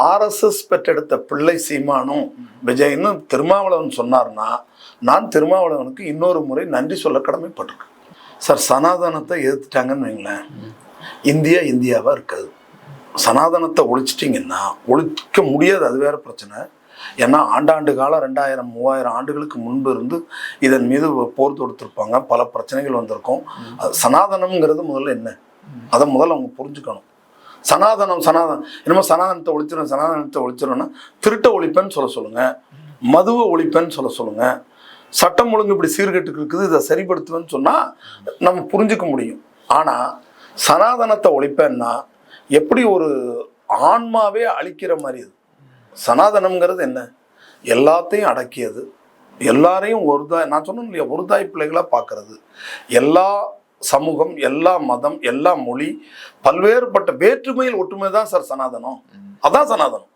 RSS பெற்றெடுத்த பிள்ளை சீமானும் விஜய்னு திருமாவளவன் சொன்னார்னா நான் திருமாவளவனுக்கு இன்னொரு முறை நன்றி சொல்ல கடமைப்பட்டிருக்கேன். சார், சனாதனத்தை எதிர்த்துட்டாங்கன்னு வைங்களேன், இந்தியா இந்தியாவா இருக்காது. சனாதனத்தை ஒழிச்சிட்டிங்கன்னா ஒழிக்க முடியாது, அது வேற பிரச்சனை. ஏன்னா ஆண்டாண்டு காலம் 2000-3000 ஆண்டுகளுக்கு முன்பு இருந்து இதன் மீது போர் தொடுத்திருப்பாங்க, பல பிரச்சனைகள் வந்திருக்கும். சனாதனம்ங்கிறது முதல்ல என்ன, அதை முதல்ல அவங்க புரிஞ்சுக்கணும். சனாதனம் என்னமோ சனாதனத்தை ஒழிச்சிடணும்னா திருட்ட ஒழிப்பேன்னு சொல்லுங்க, மதுவை ஒழிப்பேன்னு சொல்லுங்க, சட்டம் ஒழுங்கு இப்படி சீர்கெட்டு இருக்குது, இதை சரிப்படுத்துவேன்னு சொன்னா நம்ம புரிஞ்சுக்க முடியும். ஆனா சனாதனத்தை ஒழிப்பேன்னா எப்படி ஒரு ஆன்மாவே அழிக்கிற மாதிரி. இது சனாதனம்ங்கிறது என்ன, எல்லாத்தையும் அடக்கியது, எல்லாரையும் நான் சொன்னேன் இல்லையா, ஒரு தாய் பிள்ளைகளா பார்க்கறது. எல்லா சமூகம், எல்லா மதம், எல்லா மொழி, பல்வேறுபட்ட வேற்றுமையில் ஒற்றுமை தான் சார் சனாதனம். அதான் சனாதனம்.